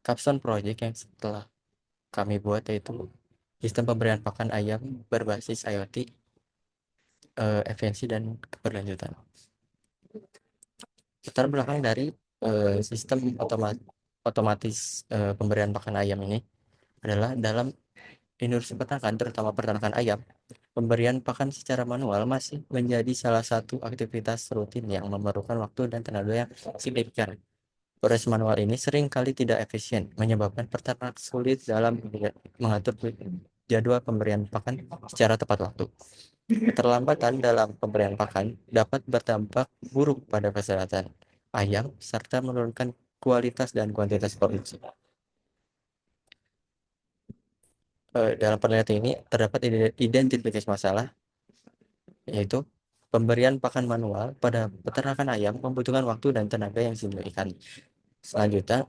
capstone project yang setelah kami buat, yaitu sistem pemberian pakan ayam berbasis IoT, efisiensi dan keberlanjutan. Latar belakang dari sistem otomatis pemberian pakan ayam ini adalah dalam industri peternakan, terutama peternakan ayam, pemberian pakan secara manual masih menjadi salah satu aktivitas rutin yang memerlukan waktu dan tenaga yang signifikan. Proses manual ini sering kali tidak efisien, menyebabkan peternak sulit dalam mengatur jadwal pemberian pakan secara tepat waktu. Keterlambatan dalam pemberian pakan dapat berdampak buruk pada kesehatan ayam serta menurunkan kualitas dan kuantitas produksi. Dalam penelitian ini terdapat identifikasi masalah, yaitu pemberian pakan manual pada peternakan ayam membutuhkan waktu dan tenaga yang signifikan. Selanjutnya,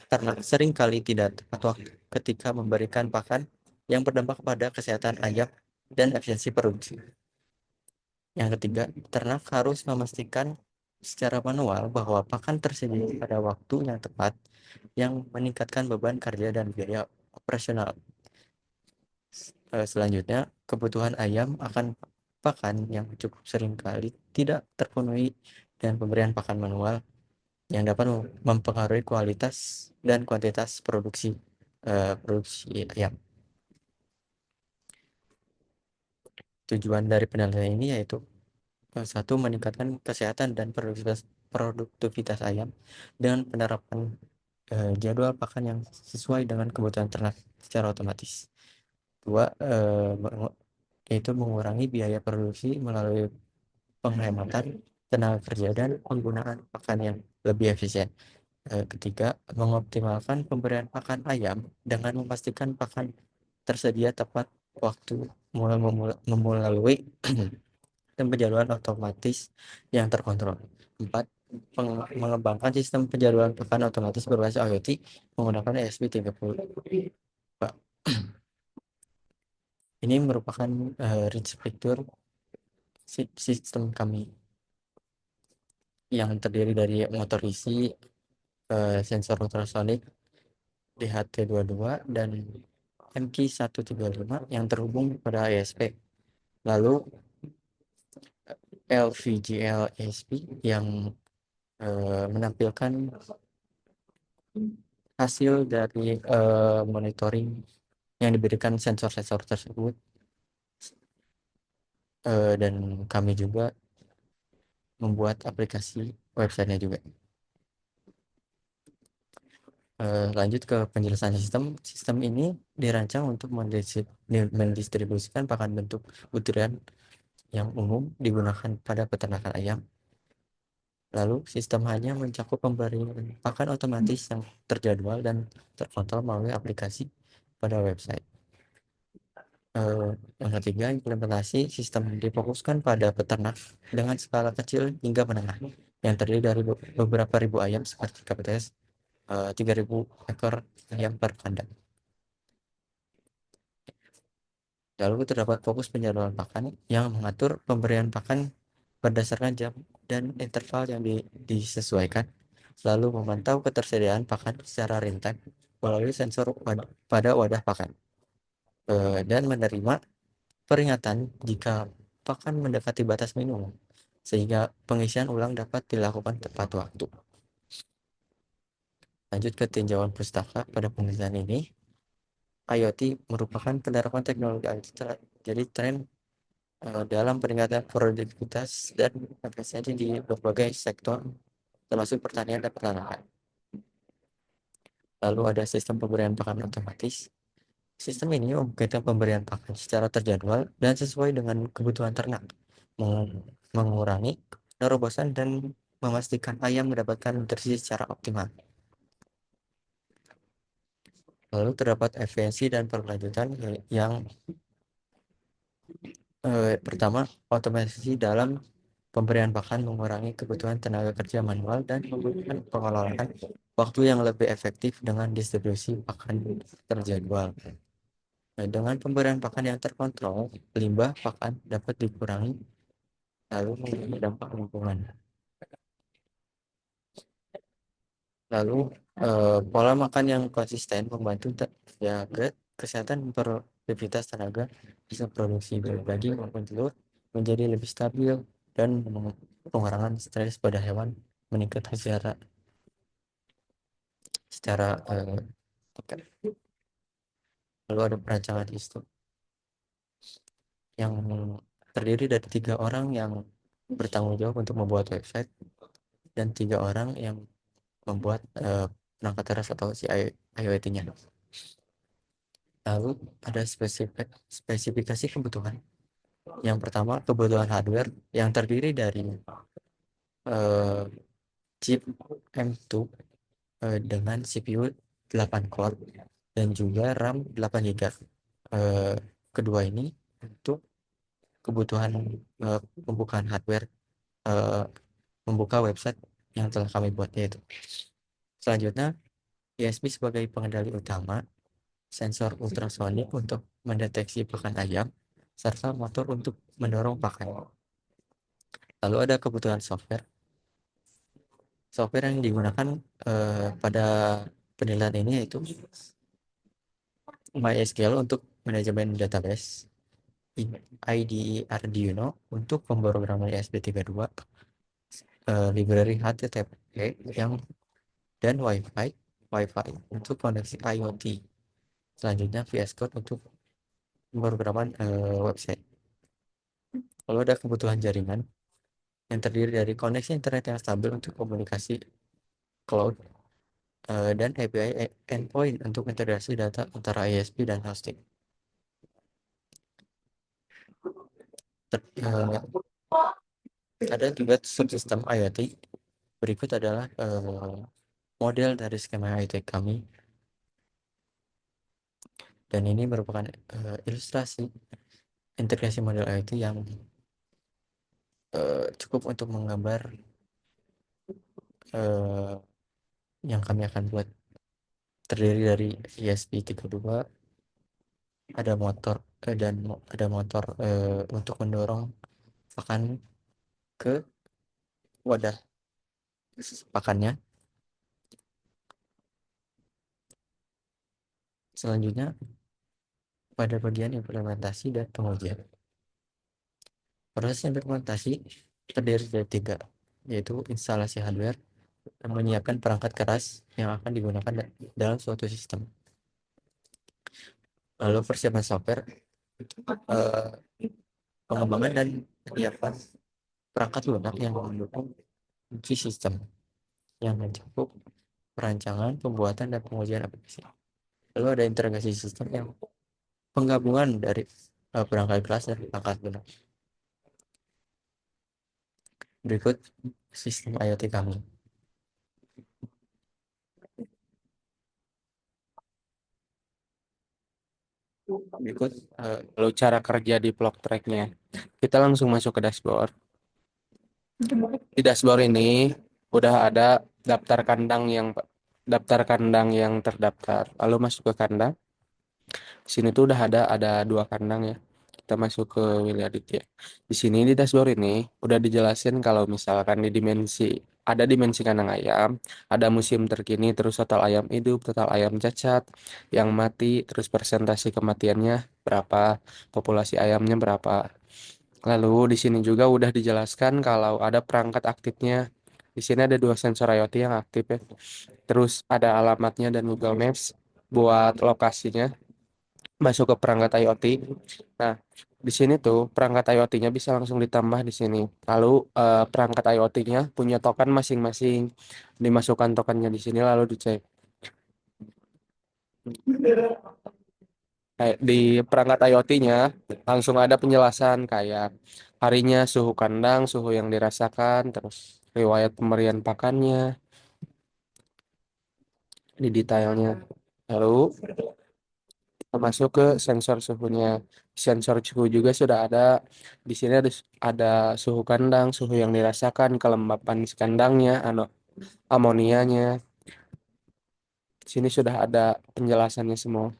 ternak sering kali tidak tepat waktu ketika memberikan pakan yang berdampak pada kesehatan ayam dan efisiensi produksi. Yang ketiga, ternak harus memastikan secara manual bahwa pakan tersedia pada waktu yang tepat, yang meningkatkan beban kerja dan biaya operasional. Selanjutnya, kebutuhan ayam akan pakan yang cukup sering kali tidak terpenuhi dan pemberian pakan manual yang dapat mempengaruhi kualitas dan kuantitas produksi ayam. Tujuan dari penelitian ini yaitu satu, meningkatkan kesehatan dan produktivitas ayam dengan penerapan jadwal pakan yang sesuai dengan kebutuhan ternak secara otomatis. Dua, yaitu mengurangi biaya produksi melalui penghematan tenaga kerja dan penggunaan pakan yang lebih efisien. Ketiga, mengoptimalkan pemberian pakan ayam dengan memastikan pakan tersedia tepat waktu melalui sistem penjadwalan otomatis yang terkontrol. 4. Mengembangkan sistem penjadwalan pakan otomatis berbasis IoT menggunakan ESP30. Ini merupakan rich feature sistem kami yang terdiri dari motor isi, sensor ultrasonik DHT22 dan MQ135 yang terhubung pada ESP. Lalu LVGL ESP yang menampilkan hasil dari monitoring yang diberikan sensor-sensor tersebut, dan kami juga membuat aplikasi websitenya juga. Lanjut ke penjelasan sistem ini dirancang untuk mendistribusikan pakan bentuk butiran yang umum digunakan pada peternakan ayam. Lalu sistem hanya mencakup pemberian pakan otomatis yang terjadwal dan terkontrol melalui aplikasi pada website. Yang ketiga, implementasi sistem difokuskan pada peternak dengan skala kecil hingga menengah yang terdiri dari beberapa ribu ayam seperti kapasitas 3.000 ekor ayam per kandang. Lalu terdapat fokus penjadwalan pakan yang mengatur pemberian pakan berdasarkan jam dan interval yang disesuaikan, lalu memantau ketersediaan pakan secara real time melalui sensor pada wadah pakan, dan menerima peringatan jika pakan mendekati batas minimum, sehingga pengisian ulang dapat dilakukan tepat waktu. Lanjut ke tinjauan pustaka pada penelitian ini, IoT merupakan penerapan teknologi IoT. Jadi tren dalam peningkatan produktivitas dan efisiensi di berbagai sektor, termasuk pertanian dan peternakan. Lalu ada sistem pemberian pakan otomatis. Sistem ini memungkinkan pemberian pakan secara terjadwal dan sesuai dengan kebutuhan ternak, mengurangi nerobosan dan memastikan ayam mendapatkan nutrisi secara optimal. Lalu terdapat efisiensi dan berkelanjutan yang pertama, otomatisasi dalam pemberian pakan mengurangi kebutuhan tenaga kerja manual dan membutuhkan pengelolaan waktu yang lebih efektif dengan distribusi pakan terjadwal. Dengan pemberian pakan yang terkontrol, limbah pakan dapat dikurangi, lalu mengurangi dampak lingkungan. Lalu pola makan yang konsisten membantu jaga kesehatan produktivitas tenaga bisa produksi baik daging maupun telur menjadi lebih stabil dan pengurangan stres pada hewan meningkat secara tingkat. Lalu ada perancangan sistem yang terdiri dari 3 orang yang bertanggung jawab untuk membuat website dan 3 orang yang membuat perangkat keras atau si IoT-nya. Lalu ada spesifikasi kebutuhan. Yang pertama, kebutuhan hardware yang terdiri dari eh, chip M2 dengan CPU 8 core dan juga RAM 8 GB. Kedua ini untuk kebutuhan pembukaan hardware, eh, membuka website yang telah kami buat yaitu. Selanjutnya, USB sebagai pengendali utama, sensor ultrasonik untuk mendeteksi pakan ayam, serta motor untuk mendorong pakan. Lalu ada kebutuhan software. Software yang digunakan pada penilaian ini yaitu MySQL untuk manajemen database, IDE Arduino untuk pemrograman ESP32, library HTTP yang dan Wi-Fi untuk koneksi IoT. Selanjutnya VS Code untuk pemrograman website. Lalu ada kebutuhan jaringan yang terdiri dari koneksi internet yang stabil untuk komunikasi cloud dan API endpoint untuk integrasi data antara ISP dan hosting. Ada juga subsistem IoT. Berikut adalah model dari skema IoT kami, dan ini merupakan ilustrasi integrasi model IoT yang cukup untuk menggambar eh, yang kami akan buat. Terdiri dari ESP32, ada motor dan ada motor untuk mendorong pakan ke wadah pakannya. Selanjutnya pada bagian implementasi dan pengujian. Proses implementasi terdiri dari 3, yaitu instalasi hardware dan menyiapkan perangkat keras yang akan digunakan dalam suatu sistem. Lalu persiapan software, eh, pengembangan dan penyiapan perangkat lunak yang mendukung fungsi sistem yang mencakup perancangan, pembuatan, dan pengujian aplikasi. Lalu ada integrasi sistem yang penggabungan dari perangkat keras dan perangkat lunak. Berikut sistem IoT kami. Berikut Lalu cara kerja di vlog tracknya. Kita langsung masuk ke dashboard. Di dashboard ini udah ada daftar kandang yang terdaftar. Lalu masuk ke kandang. Di sini tuh udah ada 2 kandang ya. Kita masuk ke Willy Aditya. Di sini di dashboard ini udah dijelasin kalau misalkan ada dimensi kandang ayam, ada musim terkini, terus total ayam hidup, total ayam cacat, yang mati, terus persentase kematiannya berapa, populasi ayamnya berapa. Lalu di sini juga udah dijelaskan kalau ada perangkat aktifnya. Di sini ada 2 sensor IoT yang aktif ya. Terus ada alamatnya dan Google Maps buat lokasinya masuk ke perangkat IoT. Nah, di sini tuh perangkat IoT-nya bisa langsung ditambah di sini. Lalu perangkat IoT-nya punya token masing-masing. Dimasukkan tokennya di sini lalu dicek. Kayak di perangkat IoT-nya langsung ada penjelasan kayak harinya, suhu kandang, suhu yang dirasakan, terus riwayat pemberian pakannya di detailnya. Lalu kita masuk ke sensor suhunya. Sensor suhu juga sudah ada. Di sini ada suhu kandang, suhu yang dirasakan, kelembapan si kandangnya, amonianya. Di sini sudah ada penjelasannya semua.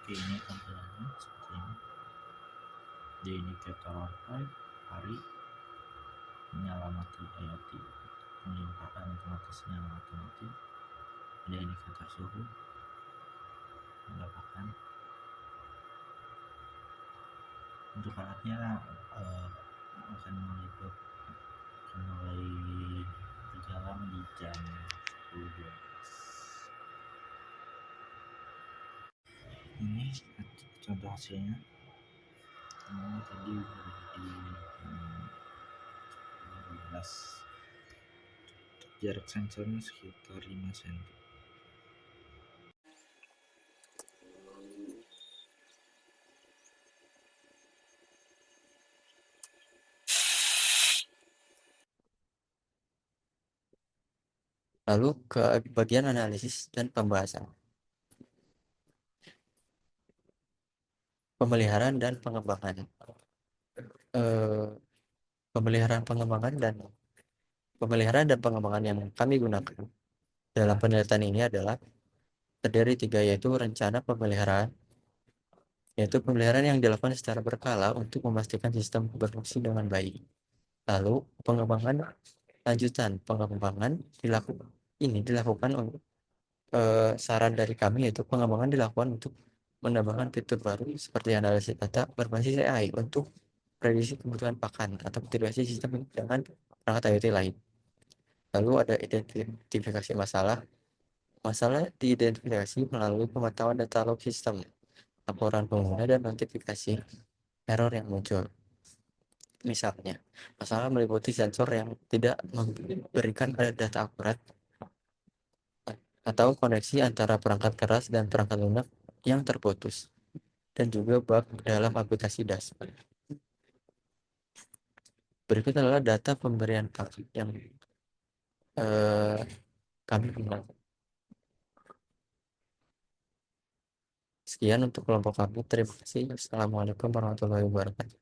Oke, ini tampilannya seperti ini. Di indikator wifi, hari, nyala mati IoT, pelimpahan otomatis nyala otomatis. Ada indikator suhu, mendapatkan untuk alatnya akan mulai berjalan di jam 10.12. Ini contoh hasilnya. Ini tadi berada di 12. Jarak sensornya sekitar 5 cm. Lalu ke bagian analisis dan pembahasan. Pemeliharaan dan pengembangan. Pemeliharaan dan pengembangan yang kami gunakan dalam penelitian ini adalah terdiri 3, yaitu rencana pemeliharaan, yaitu pemeliharaan yang dilakukan secara berkala untuk memastikan sistem berfungsi dengan baik. Lalu pengembangan lanjutan, pengembangan dilakukan untuk saran dari kami, yaitu pengembangan dilakukan untuk menambahkan fitur baru seperti analisis data berbasis AI untuk prediksi kebutuhan pakan atau integrasi sistem dengan perangkat IoT lain. Lalu ada identifikasi masalah. Masalah diidentifikasi melalui pemantauan data log sistem, laporan pengguna, dan notifikasi error yang muncul. Misalnya, masalah meliputi sensor yang tidak memberikan data akurat atau koneksi antara perangkat keras dan perangkat lunak yang terputus, dan juga bug dalam aplikasi dashboard. Berikut adalah data pemberian paket yang kami gunakan. Sekian untuk kelompok kami. Terima kasih. Assalamualaikum warahmatullahi wabarakatuh.